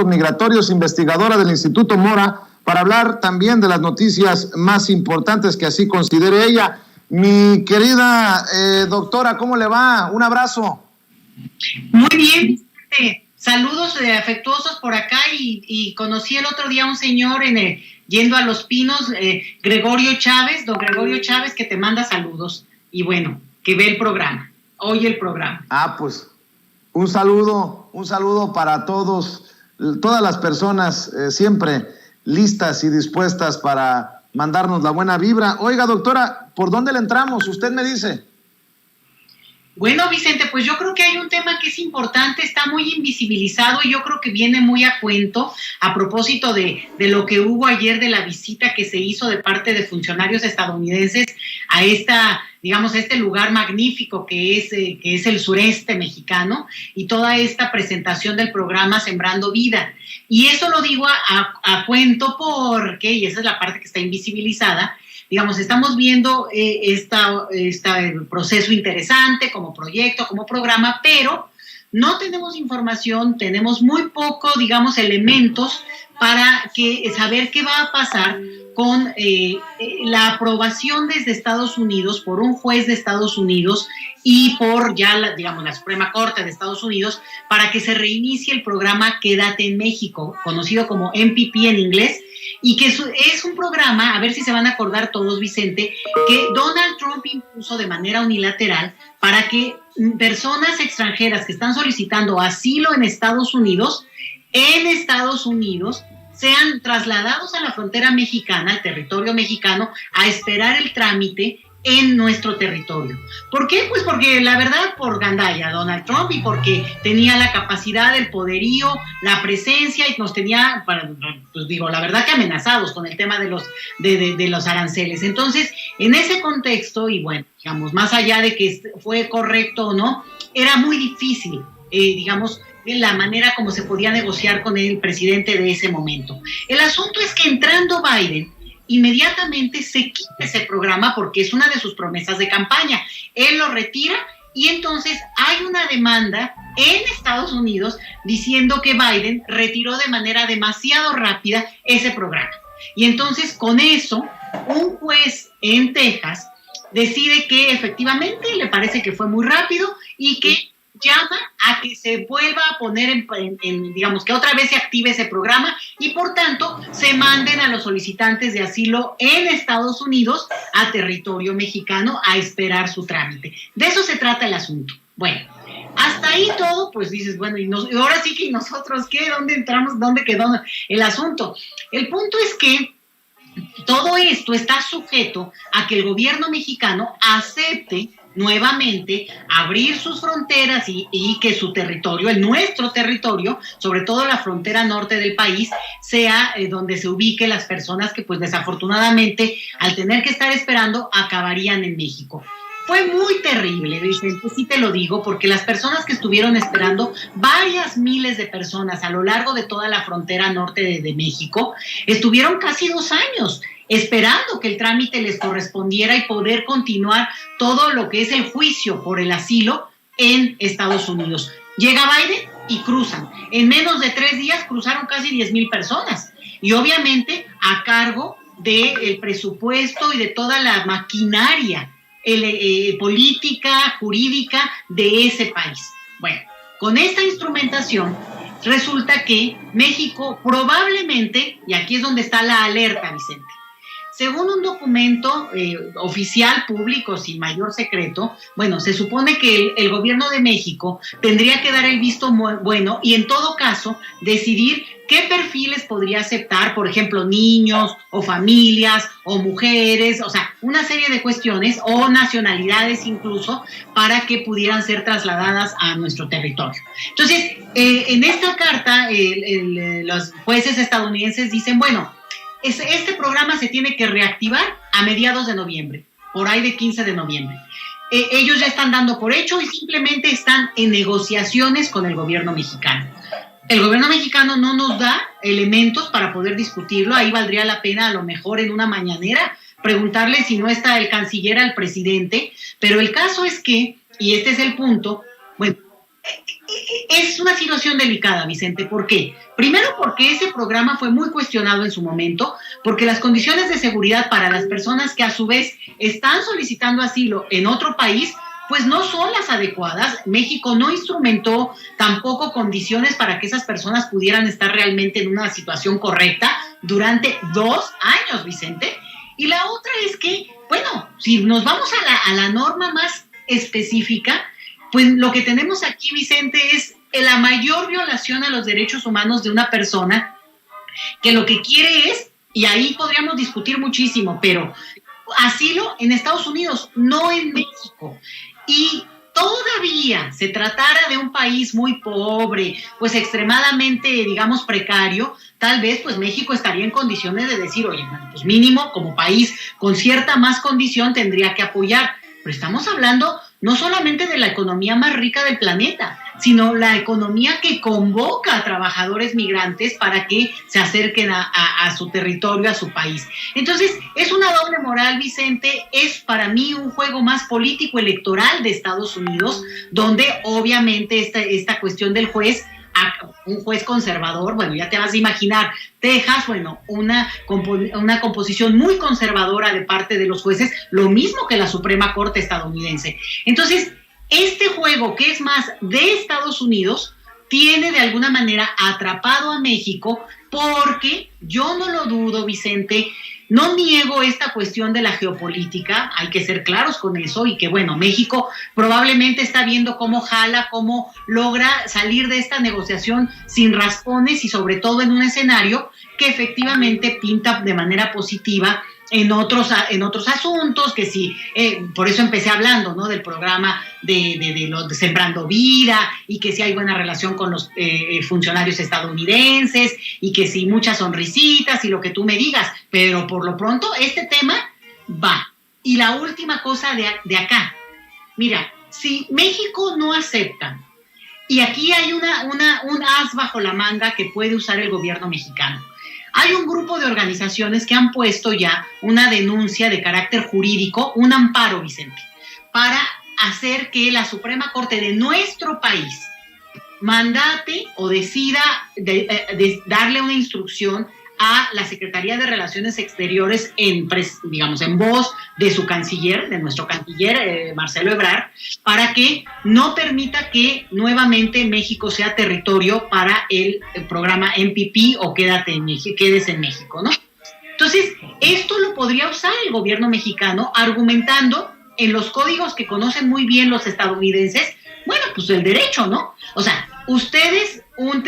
migratorios, investigadora del Instituto Mora, para hablar también de las noticias más importantes que así considere ella. Mi querida doctora, ¿cómo le va? Un abrazo. Muy bien, saludos afectuosos por acá y conocí el otro día a un señor yendo a Los Pinos, Gregorio Chávez, don Gregorio Chávez, que te manda saludos y bueno, que ve el programa, oye el programa. Pues un saludo para todas las personas siempre listas y dispuestas para mandarnos la buena vibra. Oiga, doctora, ¿por dónde le entramos? Usted me dice. Bueno, Vicente, pues yo creo que hay un tema que es importante, está muy invisibilizado y yo creo que viene muy a cuento a propósito de lo que hubo ayer, de la visita que se hizo de parte de funcionarios estadounidenses a este lugar magnífico que es el sureste mexicano y toda esta presentación del programa Sembrando Vida. Y eso lo digo a cuento porque, y esa es la parte que está invisibilizada, estamos viendo este proceso interesante como proyecto, como programa, pero no tenemos información, tenemos muy poco, elementos para saber qué va a pasar con la aprobación desde Estados Unidos por un juez de Estados Unidos y por la Suprema Corte de Estados Unidos para que se reinicie el programa Quédate en México, conocido como MPP en inglés, y que es un programa, a ver si se van a acordar todos, Vicente, que Donald Trump impuso de manera unilateral para que personas extranjeras que están solicitando asilo en Estados Unidos, sean trasladados a la frontera mexicana, al territorio mexicano, a esperar el trámite en nuestro territorio. ¿Por qué? Pues porque la verdad, por gandalla Donald Trump y porque tenía la capacidad, el poderío, la presencia y nos tenía, la verdad que amenazados con el tema de los aranceles. Entonces, en ese contexto, y bueno, más allá de que fue correcto o no, era muy difícil, la manera como se podía negociar con el presidente de ese momento. El asunto es que entrando Biden, inmediatamente se quita ese programa porque es una de sus promesas de campaña. Él lo retira y entonces hay una demanda en Estados Unidos diciendo que Biden retiró de manera demasiado rápida ese programa. Y entonces con eso, un juez en Texas decide que efectivamente le parece que fue muy rápido y que llama a que se vuelva a poner que otra vez se active ese programa y por tanto se manden a los solicitantes de asilo en Estados Unidos a territorio mexicano a esperar su trámite. De eso se trata el asunto. Bueno, hasta ahí todo, pues dices, bueno, y ahora sí que ¿y nosotros qué? ¿Dónde entramos? ¿Dónde quedó el asunto? El punto es que todo esto está sujeto a que el gobierno mexicano acepte nuevamente abrir sus fronteras y que su territorio, nuestro territorio, sobre todo la frontera norte del país, sea donde se ubiquen las personas que pues desafortunadamente al tener que estar esperando acabarían en México. Fue muy terrible, Vicente, sí te lo digo, porque las personas que estuvieron esperando, varias miles de personas a lo largo de toda la frontera norte de México, estuvieron casi 2 años esperando que el trámite les correspondiera y poder continuar todo lo que es el juicio por el asilo en Estados Unidos. Llega Biden y cruzan. En menos de 3 días cruzaron casi 10,000 personas. Y obviamente a cargo del presupuesto y de toda la maquinaria política, jurídica de ese país. Bueno, con esta instrumentación resulta que México probablemente, y aquí es donde está la alerta, Vicente, según un documento oficial, público, sin mayor secreto, bueno, se supone que el gobierno de México tendría que dar el visto bueno y en todo caso decidir qué perfiles podría aceptar, por ejemplo, niños o familias o mujeres, o sea, una serie de cuestiones o nacionalidades incluso para que pudieran ser trasladadas a nuestro territorio. Entonces, en esta carta, los jueces estadounidenses dicen, bueno, este programa se tiene que reactivar a mediados de noviembre, por ahí de 15 de noviembre. Ellos ya están dando por hecho y simplemente están en negociaciones con el gobierno mexicano. El gobierno mexicano no nos da elementos para poder discutirlo. Ahí valdría la pena a lo mejor en una mañanera preguntarle si no está el canciller al presidente. Pero el caso es que, y este es el punto, bueno, Es una situación delicada, Vicente. ¿Por qué? Primero, porque ese programa fue muy cuestionado en su momento, porque las condiciones de seguridad para las personas que a su vez están solicitando asilo en otro país, pues no son las adecuadas. México no instrumentó tampoco condiciones para que esas personas pudieran estar realmente en una situación correcta durante 2 años, Vicente. Y la otra es que, bueno, si nos vamos a la norma más específica, pues lo que tenemos aquí, Vicente, es la mayor violación a los derechos humanos de una persona que lo que quiere es, y ahí podríamos discutir muchísimo, pero asilo en Estados Unidos, no en México. Y todavía se tratara de un país muy pobre, pues extremadamente, digamos, precario, tal vez pues México estaría en condiciones de decir, oye, pues mínimo como país con cierta más condición tendría que apoyar. Pero estamos hablando no solamente de la economía más rica del planeta, sino la economía que convoca a trabajadores migrantes para que se acerquen a su territorio, a su país. Entonces, es una doble moral, Vicente. Es para mí un juego más político electoral de Estados Unidos, donde obviamente esta cuestión del juez, un juez conservador, bueno, ya te vas a imaginar, Texas, bueno, una composición muy conservadora de parte de los jueces, lo mismo que la Suprema Corte estadounidense. Entonces, este juego, que es más de Estados Unidos, tiene de alguna manera atrapado a México, porque yo no lo dudo, Vicente, no niego esta cuestión de la geopolítica, hay que ser claros con eso, y que bueno, México probablemente está viendo cómo jala, cómo logra salir de esta negociación sin raspones y sobre todo en un escenario que efectivamente pinta de manera positiva en otros asuntos, que sí, por eso empecé hablando, ¿no?, del programa de Sembrando Vida, y que sí hay buena relación con los funcionarios estadounidenses, y que sí muchas sonrisitas y lo que tú me digas, pero por lo pronto este tema va. Y la última cosa de acá, mira, si México no acepta, y aquí hay un as bajo la manga que puede usar el gobierno mexicano. Hay un grupo de organizaciones que han puesto ya una denuncia de carácter jurídico, un amparo, Vicente, para hacer que la Suprema Corte de nuestro país mandate o decida darle una instrucción a la Secretaría de Relaciones Exteriores digamos, en voz de su canciller, de nuestro canciller Marcelo Ebrard, para que no permita que nuevamente México sea territorio para el programa MPP o Quédese en México, ¿no? Entonces, esto lo podría usar el gobierno mexicano argumentando en los códigos que conocen muy bien los estadounidenses, bueno, pues el derecho, ¿no? O sea, ustedes, un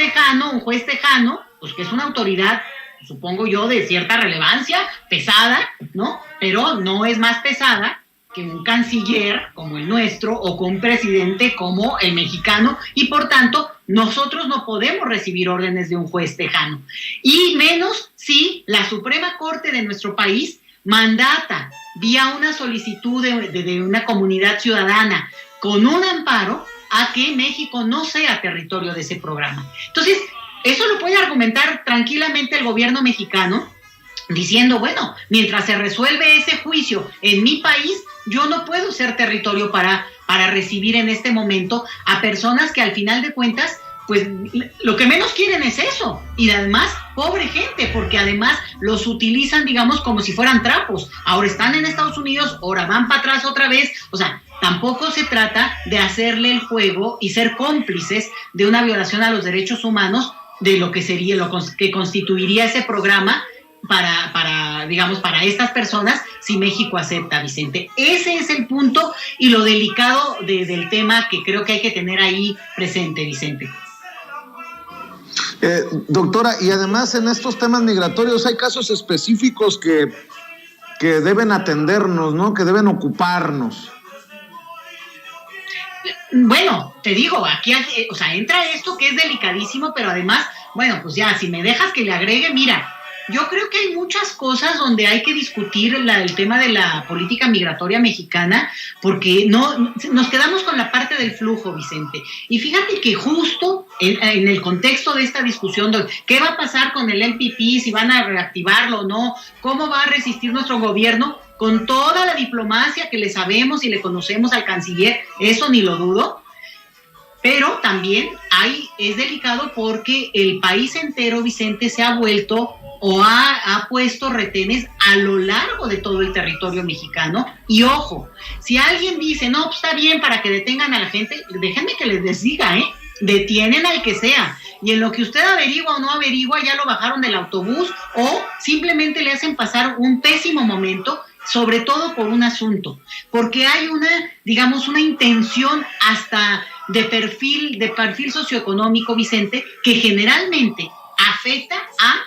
juez tejano, pues que es una autoridad, supongo yo, de cierta relevancia, pesada, ¿no? Pero no es más pesada que un canciller como el nuestro o con un presidente como el mexicano, y por tanto nosotros no podemos recibir órdenes de un juez tejano, y menos si la Suprema Corte de nuestro país mandata vía una solicitud de una comunidad ciudadana con un amparo a que México no sea territorio de ese programa. Entonces, eso lo puede argumentar tranquilamente el gobierno mexicano, diciendo, bueno, mientras se resuelve ese juicio en mi país, yo no puedo ser territorio para recibir en este momento a personas que al final de cuentas, pues lo que menos quieren es eso. Y además, pobre gente, porque además los utilizan, digamos, como si fueran trapos. Ahora están en Estados Unidos, ahora van para atrás otra vez. O sea, tampoco se trata de hacerle el juego y ser cómplices de una violación a los derechos humanos, de lo que sería, lo que constituiría ese programa para estas personas, si México acepta, Vicente. Ese es el punto y lo delicado del tema que creo que hay que tener ahí presente, Vicente. Doctora, y además en estos temas migratorios hay casos específicos que deben atendernos, ¿no?, que deben ocuparnos. Bueno, te digo, aquí, o sea, entra esto que es delicadísimo, pero además, bueno, pues ya, si me dejas que le agregue, mira, yo creo que hay muchas cosas donde hay que discutir el tema de la política migratoria mexicana, porque no nos quedamos con la parte del flujo, Vicente. Y fíjate que justo en el contexto de esta discusión de qué va a pasar con el MPP, si van a reactivarlo o no, cómo va a resistir nuestro gobierno, con toda la diplomacia que le sabemos y le conocemos al canciller, eso ni lo dudo. Pero también es delicado porque el país entero, Vicente, se ha vuelto o ha puesto retenes a lo largo de todo el territorio mexicano. Y ojo, si alguien dice, no, pues está bien para que detengan a la gente, déjenme que les diga, detienen al que sea. Y en lo que usted averigua o no averigua, ya lo bajaron del autobús o simplemente le hacen pasar un pésimo momento, sobre todo por un asunto. Porque hay una intención hasta de perfil socioeconómico, Vicente, que generalmente afecta a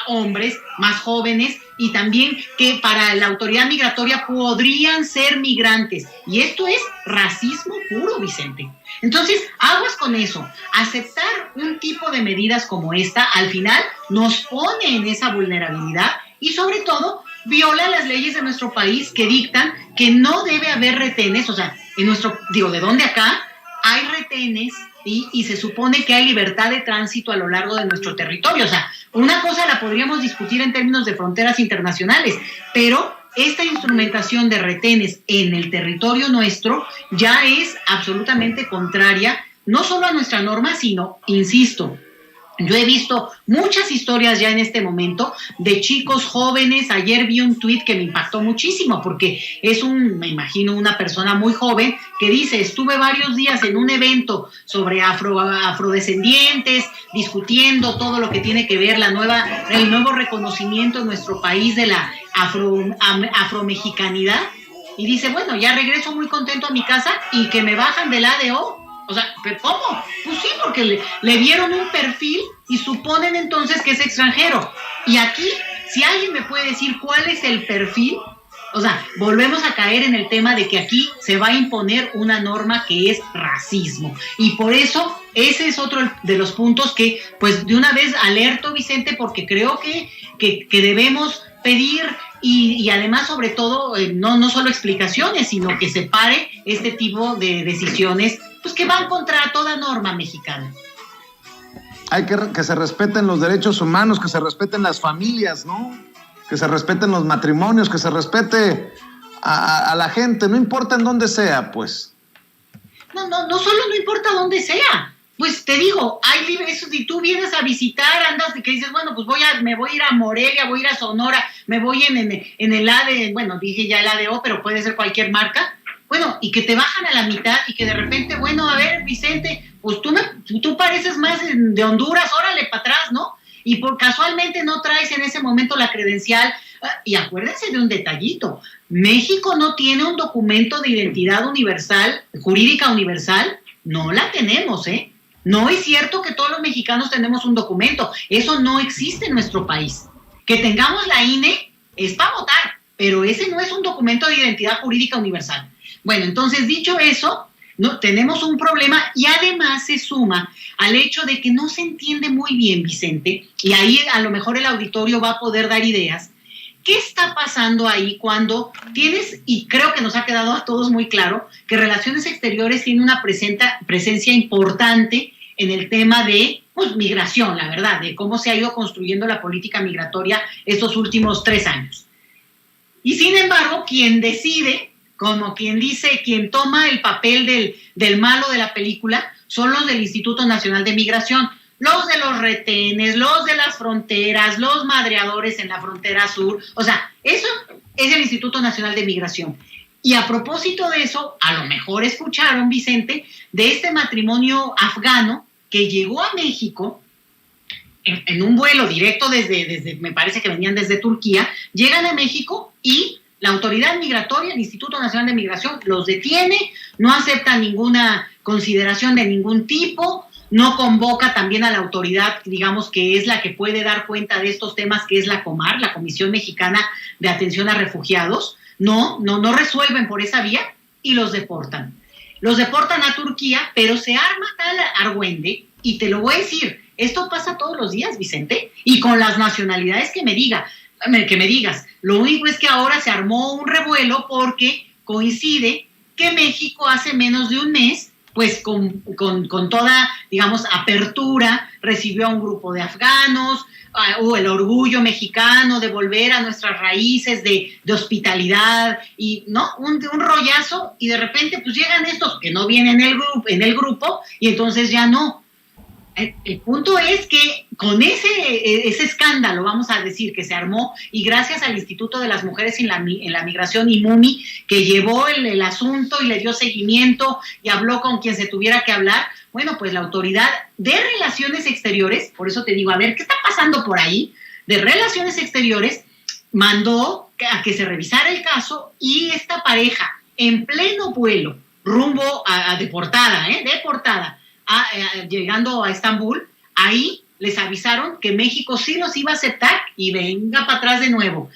hombres más jóvenes y también que para la autoridad migratoria podrían ser migrantes. Y esto es racismo puro, Vicente. Entonces, aguas con eso. Aceptar un tipo de medidas como esta, al final, nos pone en esa vulnerabilidad y, sobre todo, viola las leyes de nuestro país que dictan que no debe haber retenes. O sea, ¿de dónde acá? Hay retenes y se supone que hay libertad de tránsito a lo largo de nuestro territorio. O sea, una cosa la podríamos discutir en términos de fronteras internacionales, pero esta instrumentación de retenes en el territorio nuestro ya es absolutamente contraria, no solo a nuestra norma, sino, insisto, yo he visto muchas historias ya en este momento de chicos jóvenes. Ayer vi un tuit que me impactó muchísimo porque me imagino una persona muy joven que dice, estuve varios días en un evento sobre afrodescendientes, discutiendo todo lo que tiene que ver el nuevo reconocimiento en nuestro país de la afromexicanidad. Y dice, bueno, ya regreso muy contento a mi casa y que me bajan del ADO. O sea, ¿cómo? Pues sí, porque le dieron un perfil y suponen entonces que es extranjero. Y aquí, si alguien me puede decir cuál es el perfil, o sea, volvemos a caer en el tema de que aquí se va a imponer una norma que es racismo. Y por eso, ese es otro de los puntos que, pues, de una vez alerto, Vicente, porque creo que debemos pedir y además, sobre todo, no solo explicaciones, sino que se pare este tipo de decisiones pues que van contra toda norma mexicana. Hay que se respeten los derechos humanos, que se respeten las familias, ¿no? Que se respeten los matrimonios, que se respete a la gente, no importa en dónde sea, pues. No solo no importa dónde sea. Pues te digo, si tú vienes a visitar, andas de que dices, bueno, pues me voy a ir a Morelia, voy a ir a Sonora, me voy en el ADO, bueno, dije ya el ADO, pero puede ser cualquier marca. Bueno, y que te bajan a la mitad y que de repente, bueno, a ver, Vicente, pues tú pareces más de Honduras, órale, para atrás, ¿no? Y casualmente no traes en ese momento la credencial. Y acuérdense de un detallito, México no tiene un documento de identidad universal, jurídica universal, no la tenemos, ¿eh? No es cierto que todos los mexicanos tenemos un documento, eso no existe en nuestro país. Que tengamos la INE es para votar, pero ese no es un documento de identidad jurídica universal. Bueno, entonces, dicho eso, no tenemos un problema y además se suma al hecho de que no se entiende muy bien, Vicente, y ahí a lo mejor el auditorio va a poder dar ideas. ¿Qué está pasando ahí cuando tienes, y creo que nos ha quedado a todos muy claro, que Relaciones Exteriores tiene una presencia importante en el tema de migración, la verdad, de cómo se ha ido construyendo la política migratoria estos últimos 3 años? Y sin embargo, quien decide, como quien dice, quien toma el papel del malo de la película, son los del Instituto Nacional de Migración, los de los retenes, los de las fronteras, los madreadores en la frontera sur. O sea, eso es el Instituto Nacional de Migración. Y a propósito de eso, a lo mejor escucharon, Vicente, de este matrimonio afgano que llegó a México en un vuelo directo desde, me parece que venían desde Turquía, llegan a México y la autoridad migratoria, el Instituto Nacional de Migración, los detiene, no acepta ninguna consideración de ningún tipo, no convoca también a la autoridad, digamos, que es la que puede dar cuenta de estos temas, que es la COMAR, la Comisión Mexicana de Atención a Refugiados. No resuelven por esa vía y los deportan. Los deportan a Turquía, pero se arma tal argüende, y te lo voy a decir, esto pasa todos los días, Vicente, y con las nacionalidades que me digas. Lo único es que ahora se armó un revuelo porque coincide que México hace menos de un mes pues con toda, digamos, apertura, recibió a un grupo de afganos, o el orgullo mexicano de volver a nuestras raíces de hospitalidad, y no, un rollazo, y de repente pues llegan estos que no vienen en el grupo, y entonces ya no. El punto es que con ese escándalo, vamos a decir, que se armó, y gracias al Instituto de las Mujeres en la Migración, IMUMI, que llevó el asunto y le dio seguimiento y habló con quien se tuviera que hablar, bueno, pues la Autoridad de Relaciones Exteriores, por eso te digo, a ver, ¿qué está pasando por ahí? De Relaciones Exteriores mandó a que se revisara el caso, y esta pareja, en pleno vuelo, rumbo a deportada, llegando a Estambul, ahí les avisaron que México sí los iba a aceptar y venga para atrás de nuevo.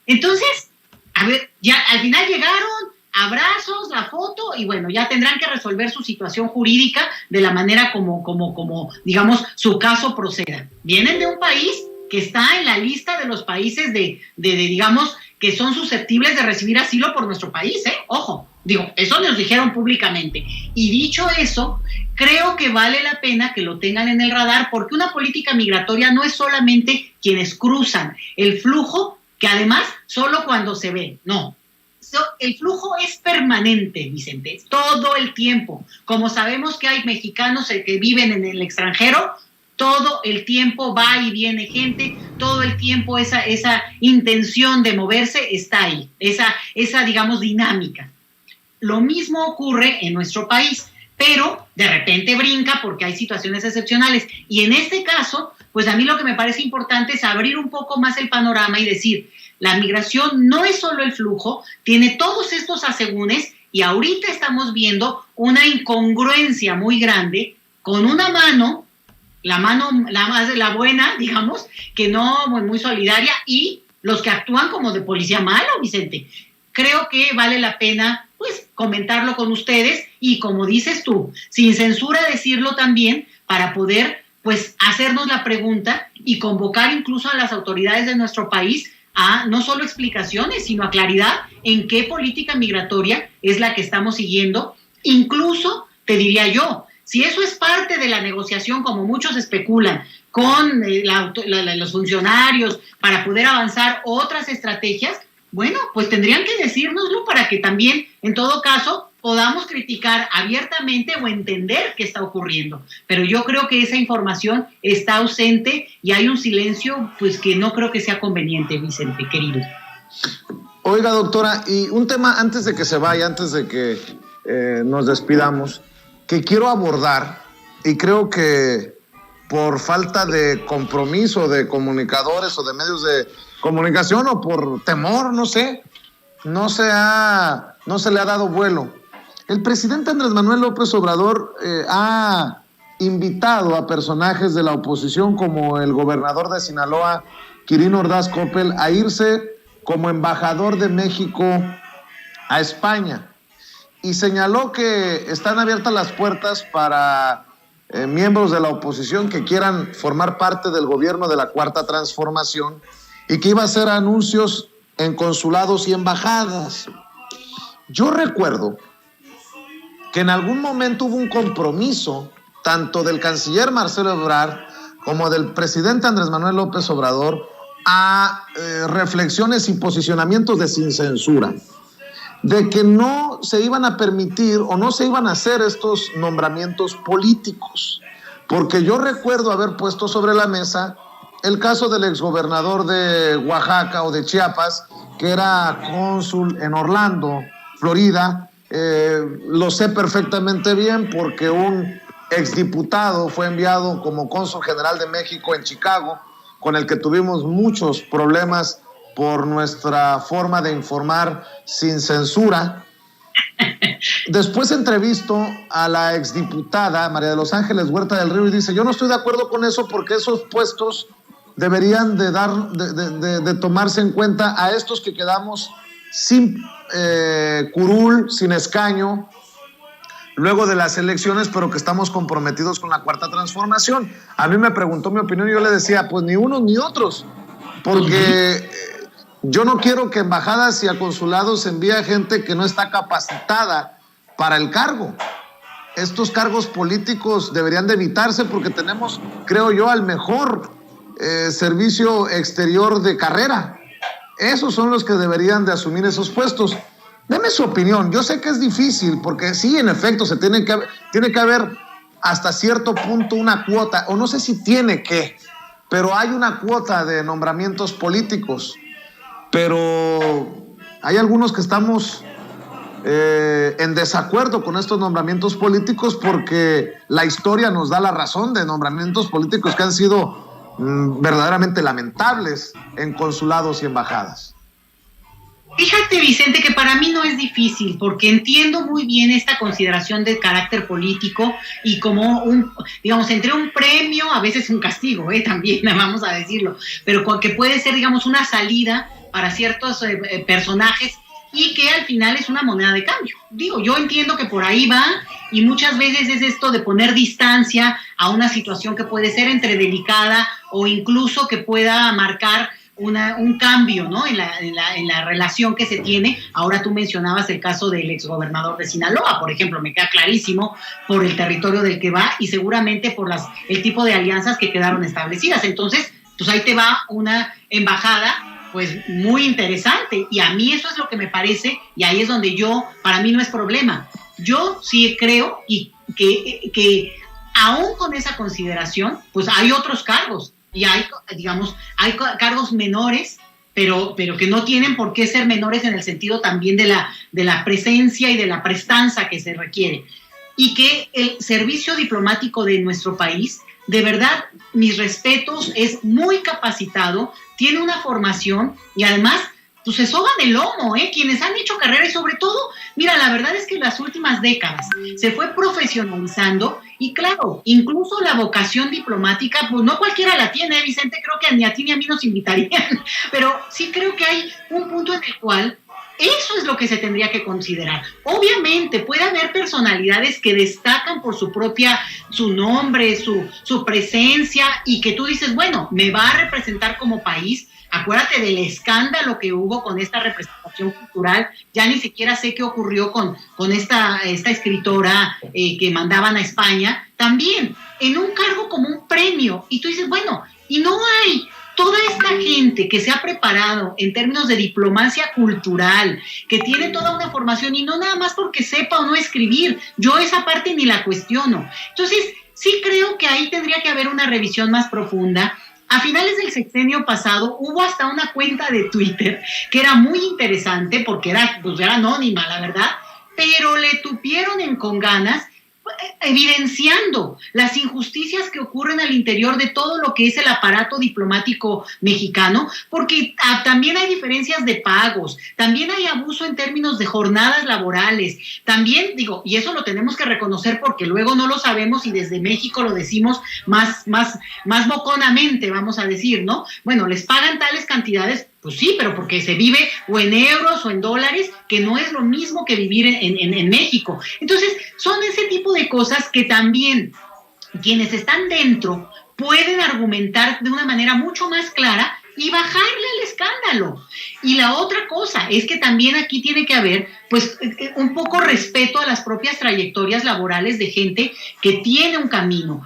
Entonces, a ver, ya al final llegaron, abrazos, la foto, y bueno, ya tendrán que resolver su situación jurídica de la manera como digamos, su caso proceda. Vienen de un país que está en la lista de los países digamos, que son susceptibles de recibir asilo por nuestro país, ojo. Digo, eso nos dijeron públicamente. Y dicho eso, creo que vale la pena que lo tengan en el radar, porque una política migratoria no es solamente quienes cruzan el flujo, que además solo cuando se ve, no. El flujo es permanente, Vicente, todo el tiempo. Como sabemos que hay mexicanos que viven en el extranjero, todo el tiempo va y viene gente, todo el tiempo esa intención de moverse está ahí, esa digamos, dinámica. Lo mismo ocurre en nuestro país, pero de repente brinca porque hay situaciones excepcionales. Y en este caso, pues a mí lo que me parece importante es abrir un poco más el panorama y decir, la migración no es solo el flujo, tiene todos estos asegúnes, y ahorita estamos viendo una incongruencia muy grande con una mano, la buena, digamos, que no muy solidaria, y los que actúan como de policía malo, Vicente. Creo que vale la pena, pues, comentarlo con ustedes, y como dices tú, sin censura decirlo también, para poder, pues, hacernos la pregunta y convocar incluso a las autoridades de nuestro país a no solo explicaciones, sino a claridad en qué política migratoria es la que estamos siguiendo. Incluso, te diría yo, si eso es parte de la negociación, como muchos especulan, con los funcionarios para poder avanzar otras estrategias, bueno, pues tendrían que decírnoslo para que también, en todo caso, podamos criticar abiertamente o entender qué está ocurriendo. Pero yo creo que esa información está ausente y hay un silencio, pues, que no creo que sea conveniente, Vicente, querido. Oiga, doctora, y un tema antes de que se vaya, antes de que nos despidamos, que quiero abordar, y creo que por falta de compromiso de comunicadores o de medios de comunicación, o por temor, no sé, no se le ha dado vuelo. El presidente Andrés Manuel López Obrador ha invitado a personajes de la oposición, como el gobernador de Sinaloa, Quirino Ordaz Coppel, a irse como embajador de México a España, y señaló que están abiertas las puertas para miembros de la oposición que quieran formar parte del gobierno de la Cuarta Transformación, y que iba a hacer anuncios en consulados y embajadas. Yo recuerdo que en algún momento hubo un compromiso tanto del canciller Marcelo Ebrard como del presidente Andrés Manuel López Obrador a reflexiones y posicionamientos de sin censura, de que no se iban a permitir o no se iban a hacer estos nombramientos políticos, porque yo recuerdo haber puesto sobre la mesa el caso del exgobernador de Oaxaca o de Chiapas, que era cónsul en Orlando, Florida. Lo sé perfectamente bien porque un exdiputado fue enviado como cónsul general de México en Chicago, con el que tuvimos muchos problemas por nuestra forma de informar sin censura. Después entrevisto a la exdiputada María de los Ángeles Huerta del Río y dice, yo no estoy de acuerdo con eso, porque esos puestos deberían de tomarse en cuenta a estos que quedamos sin curul, sin escaño, luego de las elecciones, pero que estamos comprometidos con la Cuarta Transformación. A mí me preguntó mi opinión y yo le decía, pues ni unos ni otros, porque yo no quiero que embajadas y a consulados envíe gente que no está capacitada para el cargo. estos cargos políticos deberían de evitarse porque tenemos, creo yo, al mejor servicio exterior de carrera. Esos son los que deberían de asumir esos puestos. Deme su opinión. Yo sé que es difícil porque sí, en efecto, tiene que haber hasta cierto punto una cuota, o no sé si tiene que, pero hay una cuota de nombramientos políticos. Pero hay algunos que estamos en desacuerdo con estos nombramientos políticos porque la historia nos da la razón de nombramientos políticos que han sido verdaderamente lamentables en consulados y embajadas. Fíjate, Vicente, que para mí no es difícil, porque entiendo muy bien esta consideración de carácter político y como digamos, entre un premio, a veces un castigo, también, vamos a decirlo, pero que puede ser, digamos, una salida para ciertos personajes y que al final es una moneda de cambio. Digo, yo entiendo que por ahí va y muchas veces es esto de poner distancia a una situación que puede ser entre delicada o incluso que pueda marcar un cambio, ¿no? en la relación que se tiene. Ahora tú mencionabas el caso del exgobernador de Sinaloa, por ejemplo, me queda clarísimo por el territorio del que va y seguramente por el tipo de alianzas que quedaron establecidas. Entonces, pues ahí te va una embajada pues muy interesante, y a mí eso es lo que me parece, y ahí es donde para mí no es problema. Yo sí creo y que aún con esa consideración, pues hay otros cargos, y hay cargos menores, pero que no tienen por qué ser menores en el sentido también de la presencia y de la prestanza que se requiere. Y que el servicio diplomático de nuestro país, de verdad, mis respetos, es muy capacitado, tiene una formación y además pues se soban el lomo, quienes han hecho carrera y sobre todo, mira, la verdad es que en las últimas décadas se fue profesionalizando y claro, incluso la vocación diplomática, pues no cualquiera la tiene, Vicente, creo que ni a ti ni a mí nos invitarían, pero sí creo que hay un punto en el cual eso es lo que se tendría que considerar. Obviamente puede haber personalidades que destacan por su nombre, su presencia y que tú dices, bueno, me va a representar como país. Acuérdate del escándalo que hubo con esta representación cultural. Ya ni siquiera sé qué ocurrió con esta escritora que mandaban a España. También en un cargo como un premio. Y tú dices, bueno, y no hay toda esta gente que se ha preparado en términos de diplomacia cultural, que tiene toda una formación y no nada más porque sepa o no escribir. Yo esa parte ni la cuestiono. Entonces, sí creo que ahí tendría que haber una revisión más profunda. A finales del sexenio pasado hubo hasta una cuenta de Twitter que era muy interesante porque era anónima, la verdad, pero le tupieron con ganas evidenciando las injusticias que ocurren al interior de todo lo que es el aparato diplomático mexicano, porque también hay diferencias de pagos, también hay abuso en términos de jornadas laborales, también y eso lo tenemos que reconocer porque luego no lo sabemos y desde México lo decimos más boconamente, vamos a decir, ¿no? Bueno, les pagan tales cantidades. Pues sí, pero porque se vive o en euros o en dólares, que no es lo mismo que vivir en México. Entonces, son ese tipo de cosas que también quienes están dentro pueden argumentar de una manera mucho más clara y bajarle al escándalo. Y la otra cosa es que también aquí tiene que haber pues un poco respeto a las propias trayectorias laborales de gente que tiene un camino.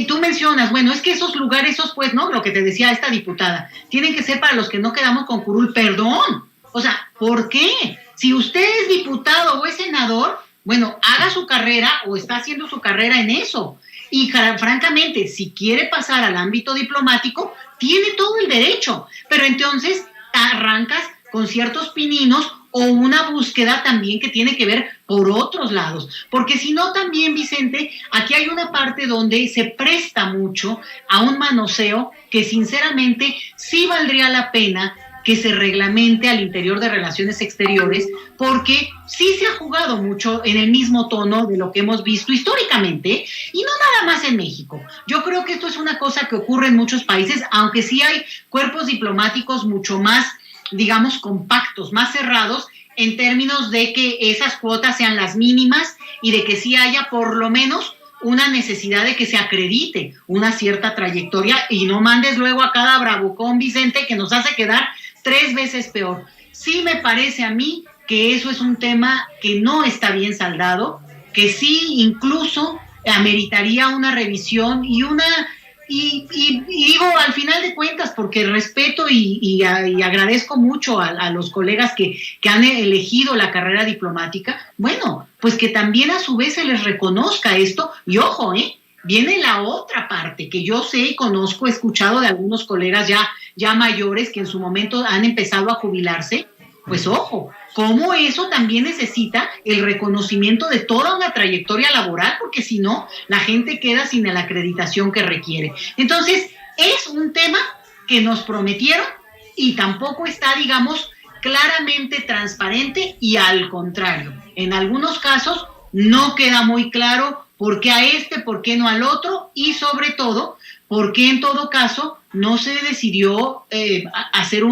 Tú mencionas, bueno, es que esos lugares, pues, ¿no? Lo que te decía esta diputada, tienen que ser para los que no quedamos con curul. Perdón. O sea, ¿por qué? Si usted es diputado o es senador, bueno, haga su carrera o está haciendo su carrera en eso. Y francamente, si quiere pasar al ámbito diplomático, tiene todo el derecho. Pero entonces arrancas con ciertos pininos o una búsqueda también que tiene que ver por otros lados. Porque si no también, Vicente, aquí hay una parte donde se presta mucho a un manoseo que sinceramente sí valdría la pena que se reglamente al interior de Relaciones Exteriores, porque sí se ha jugado mucho en el mismo tono de lo que hemos visto históricamente, y no nada más en México. Yo creo que esto es una cosa que ocurre en muchos países, aunque sí hay cuerpos diplomáticos mucho más, digamos, compactos, más cerrados, en términos de que esas cuotas sean las mínimas y de que sí haya por lo menos una necesidad de que se acredite una cierta trayectoria y no mandes luego a cada bravucón, Vicente, que nos hace quedar 3 veces peor. Sí me parece a mí que eso es un tema que no está bien saldado que sí incluso ameritaría una revisión y digo, al final de cuentas, porque respeto y agradezco mucho a los colegas que han elegido la carrera diplomática, bueno, pues que también a su vez se les reconozca esto, y ojo, viene la otra parte, que yo sé y conozco, he escuchado de algunos colegas ya mayores que en su momento han empezado a jubilarse, pues ojo, cómo eso también necesita el reconocimiento de toda una trayectoria laboral, porque si no, la gente queda sin la acreditación que requiere. Entonces, es un tema que nos prometieron y tampoco está, digamos, claramente transparente, y al contrario, en algunos casos no queda muy claro por qué a por qué no al otro, y sobre todo, por qué en todo caso no se decidió hacer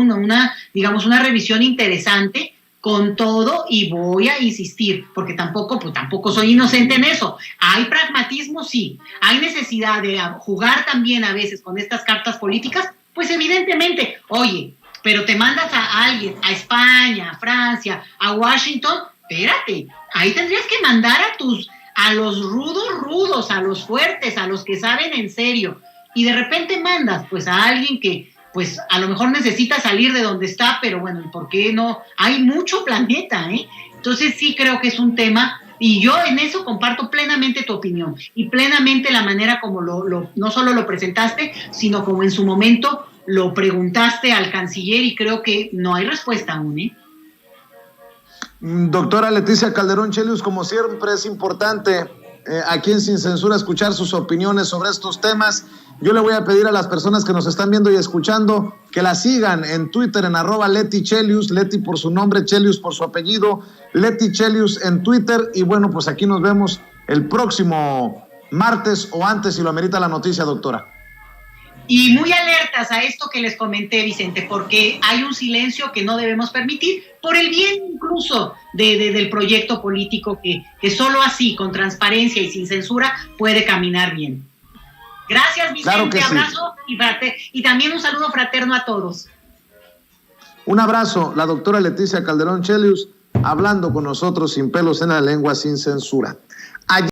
digamos, una revisión interesante con todo. Y voy a insistir, porque tampoco soy inocente en eso. Hay pragmatismo, sí. Hay necesidad de jugar también a veces con estas cartas políticas, pues evidentemente, oye, pero te mandas a alguien, a España, a Francia, a Washington, espérate, ahí tendrías que mandar a los rudos, a los fuertes, a los que saben en serio, y de repente mandas pues a alguien que pues a lo mejor necesita salir de donde está, pero bueno, ¿y por qué no? Hay mucho planeta, Entonces sí creo que es un tema, y yo en eso comparto plenamente tu opinión, y plenamente la manera como no solo lo presentaste, sino como en su momento lo preguntaste al canciller, y creo que no hay respuesta aún, Doctora Leticia Calderón Chelius, como siempre es importante aquí en Sin Censura escuchar sus opiniones sobre estos temas. Yo le voy a pedir a las personas que nos están viendo y escuchando que la sigan en Twitter en @LetiChelius, Leti por su nombre, Chelius por su apellido, Leti Chelius en Twitter. Y bueno, pues aquí nos vemos el próximo martes o antes si lo amerita la noticia, doctora. Y muy alertas a esto que les comenté, Vicente, porque hay un silencio que no debemos permitir por el bien incluso del proyecto político que solo así, con transparencia y sin censura, puede caminar bien. Gracias, Vicente, claro que abrazo sí. Y también un saludo fraterno a todos. Un abrazo, la doctora Leticia Calderón Chelius, hablando con nosotros sin pelos en la lengua, sin censura.